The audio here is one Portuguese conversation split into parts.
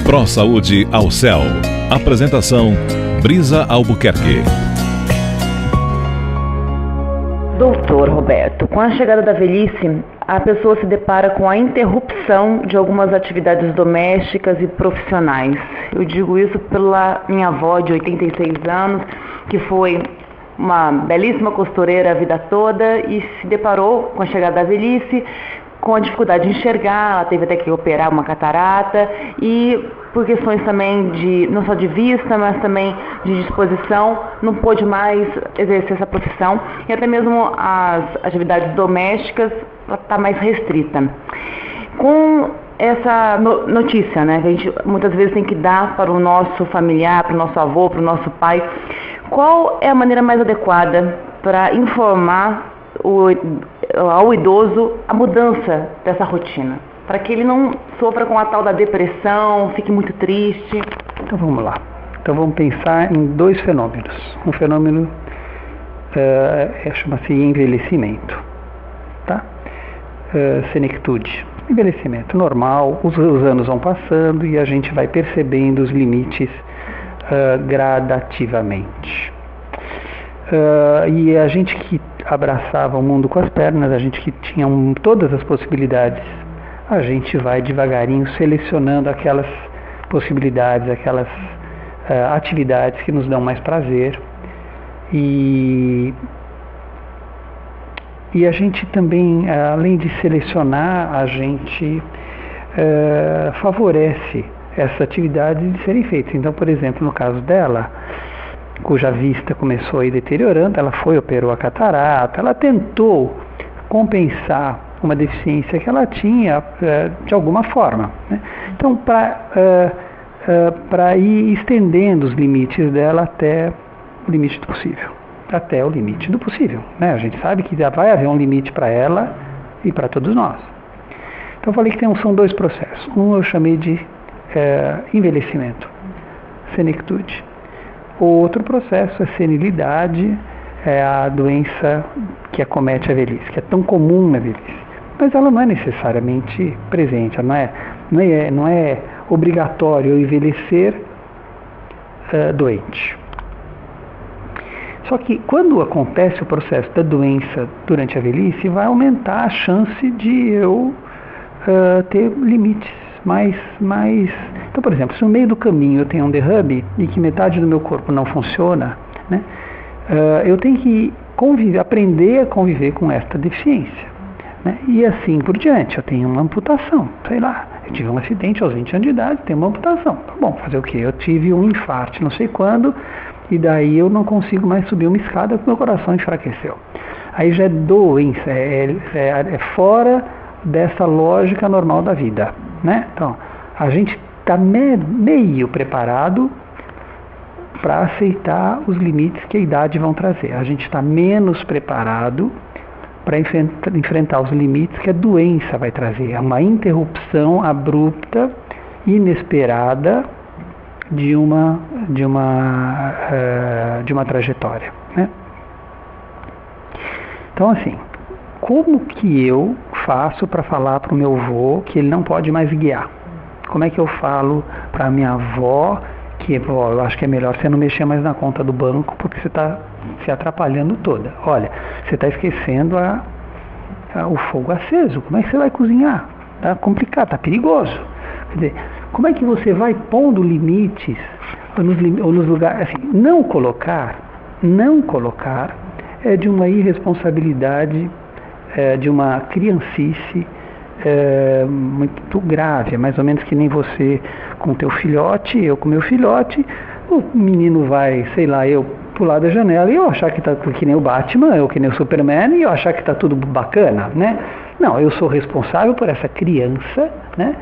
Pro Saúde ao Céu. Apresentação: Brisa Albuquerque. Doutor Roberto, com a chegada da velhice, a pessoa se depara com a interrupção de algumas atividades domésticas e profissionais. Eu digo isso pela minha avó de 86 anos, que foi uma belíssima costureira a vida toda e se deparou com a chegada da velhice, com a dificuldade de enxergar. Ela teve até que operar uma catarata e por questões também de, não só de vista, mas também de disposição, não pôde mais exercer essa profissão e até mesmo as atividades domésticas está mais restrita. Com essa notícia, né, que a gente muitas vezes tem que dar para o nosso familiar, para o nosso avô, para o nosso pai, qual é a maneira mais adequada para informar ao idoso a mudança dessa rotina, para que ele não sofra com a tal da depressão, fique muito triste? Então vamos lá. Então vamos pensar em dois fenômenos. Um fenômeno chama-se envelhecimento, tá? Senectude. Envelhecimento normal, os anos vão passando e a gente vai percebendo os limites gradativamente. E a gente que abraçava o mundo com as pernas, a gente que tinha todas as possibilidades, a gente vai devagarinho selecionando aquelas possibilidades, aquelas atividades que nos dão mais prazer. E a gente também, além de selecionar, a gente favorece essas atividades de serem feitas. Então, por exemplo, no caso dela, cuja vista começou a ir deteriorando, ela operou a catarata, ela tentou compensar uma deficiência que ela tinha de alguma forma, né? Então, para ir estendendo os limites dela até o limite do possível. Até o limite do possível, né? A gente sabe que já vai haver um limite para ela e para todos nós. Então eu falei que são dois processos. Um eu chamei de envelhecimento, senectude. O outro processo é senilidade, é a doença que acomete a velhice, que é tão comum na velhice. Mas ela não é necessariamente presente, não é obrigatório envelhecer doente. Só que quando acontece o processo da doença durante a velhice, vai aumentar a chance de eu ter limites mais. Então, por exemplo, se no meio do caminho eu tenho um derrame e que metade do meu corpo não funciona, né, eu tenho que aprender a conviver com esta deficiência, né, e assim por diante. Eu tenho uma amputação, sei lá, eu tive um acidente aos 20 anos de idade, tenho uma amputação. Tá bom, fazer o quê? Eu tive um infarto, não sei quando, e daí eu não consigo mais subir uma escada porque meu coração enfraqueceu. Aí já é doença, é fora dessa lógica normal da vida, né? Então, a gente está meio preparado para aceitar os limites que a idade vão trazer. A gente está menos preparado para enfrentar os limites que a doença vai trazer. É uma interrupção abrupta, inesperada de uma trajetória, né? Então, assim, como que eu faço para falar para o meu avô que ele não pode mais guiar? Como é que eu falo para a minha avó que eu acho que é melhor você não mexer mais na conta do banco porque você está se atrapalhando toda? Olha, você está esquecendo o fogo aceso. Como é que você vai cozinhar? Está complicado, está perigoso. Quer dizer, como é que você vai pondo limites ou nos lugares? Assim, não colocar é de uma irresponsabilidade, de uma criancice muito grave. É mais ou menos que nem você com teu filhote, eu com meu filhote. O menino vai, sei lá, eu pular da janela e eu achar que tá que nem o Batman, eu que nem o Superman, e eu achar que tá tudo bacana, né? Não, eu sou responsável por essa criança, né?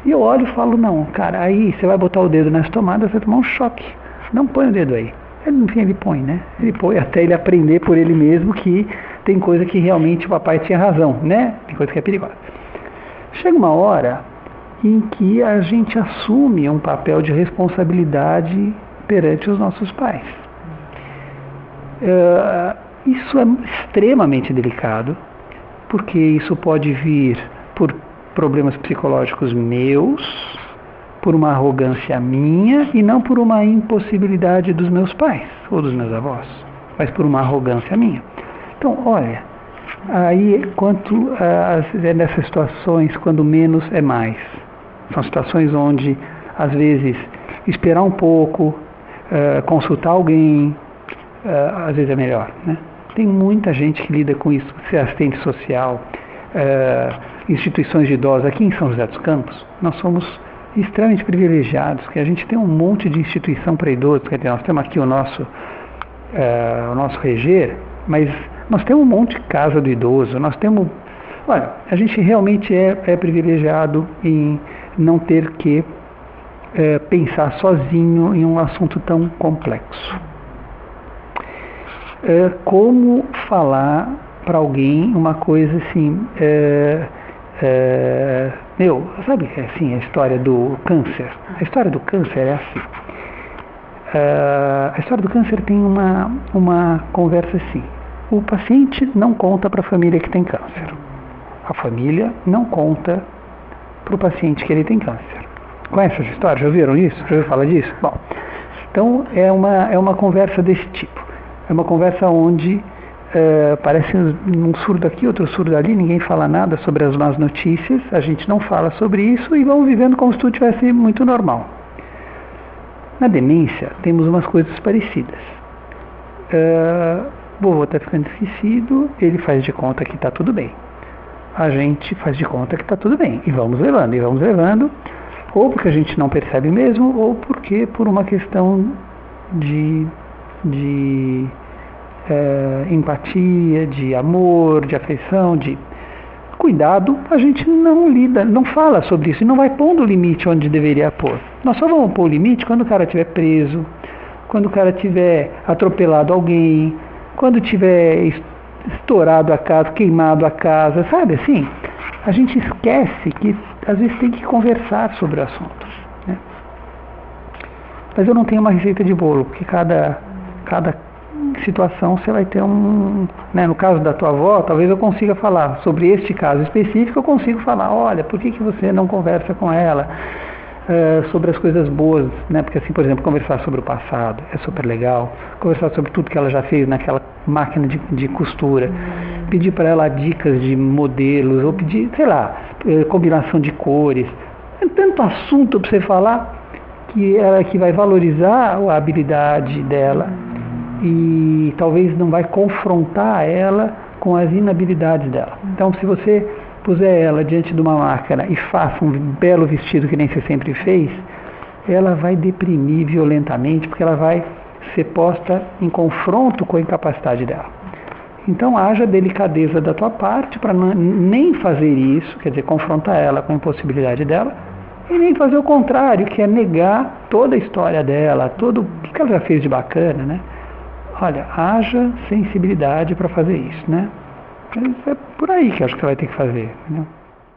E eu olho e falo, não, cara, aí você vai botar o dedo nessa tomada, você vai tomar um choque. Não põe o dedo aí. Enfim, ele põe, né? Ele põe até ele aprender por ele mesmo que tem coisa que realmente o papai tinha razão, né? Tem coisa que é perigosa. Chega uma hora em que a gente assume um papel de responsabilidade perante os nossos pais. Isso é extremamente delicado, porque isso pode vir por problemas psicológicos meus, por uma arrogância minha e não por uma impossibilidade dos meus pais ou dos meus avós, mas por uma arrogância minha. Então, olha, aí nessas situações, quando menos é mais. São situações onde, às vezes, esperar um pouco, consultar alguém, às vezes é melhor, né? Tem muita gente que lida com isso, ser assistente social, instituições de idosos. Aqui em São José dos Campos, nós somos extremamente privilegiados, porque a gente tem um monte de instituição para idosos. Quer dizer, nós temos aqui o nosso reger, mas nós temos um monte de casa do idoso, nós temos... Olha, a gente realmente é privilegiado em não ter que pensar sozinho em um assunto tão complexo. Como falar para alguém uma coisa assim... sabe assim, a história do câncer? A história do câncer é assim. A história do câncer tem uma conversa assim. O paciente não conta para a família que tem câncer. A família não conta para o paciente que ele tem câncer. Conhece essa história? Já ouviram isso? Já ouviram falar disso? Bom, então é uma conversa desse tipo. É uma conversa onde parece um surdo aqui, outro surdo ali, ninguém fala nada sobre as más notícias, a gente não fala sobre isso e vão vivendo como se tudo tivesse muito normal. Na demência, temos umas coisas parecidas. O vovô está ficando esquecido, ele faz de conta que está tudo bem. A gente faz de conta que está tudo bem. E vamos levando, ou porque a gente não percebe mesmo, ou porque por uma questão de empatia, de amor, de afeição, de cuidado, a gente não fala sobre isso e não vai pondo o limite onde deveria pôr. Nós só vamos pôr o limite quando o cara estiver preso, quando o cara tiver atropelado alguém, quando tiver estourado a casa, queimado a casa, sabe assim? A gente esquece que às vezes tem que conversar sobre o assunto, né? Mas eu não tenho uma receita de bolo, porque cada situação você vai ter né, no caso da tua avó, talvez eu consiga falar sobre este caso específico, eu consigo falar, olha, por que você não conversa com ela sobre as coisas boas, né? Porque assim, por exemplo, conversar sobre o passado é super legal, conversar sobre tudo que ela já fez naquela máquina de costura, pedir para ela dicas de modelos, ou pedir, sei lá, combinação de cores, é tanto assunto para você falar que vai valorizar a habilidade dela e talvez não vai confrontar ela com as inabilidades dela. Então, se você puser ela diante de uma máquina e faça um belo vestido que nem você sempre fez, ela vai deprimir violentamente, porque ela vai ser posta em confronto com a incapacidade dela. Então, haja delicadeza da tua parte para nem fazer isso, quer dizer, confrontar ela com a impossibilidade dela, e nem fazer o contrário, que é negar toda a história dela, tudo o que ela já fez de bacana, né? Olha, haja sensibilidade para fazer isso, né? É por aí que acho que você vai ter que fazer, entendeu?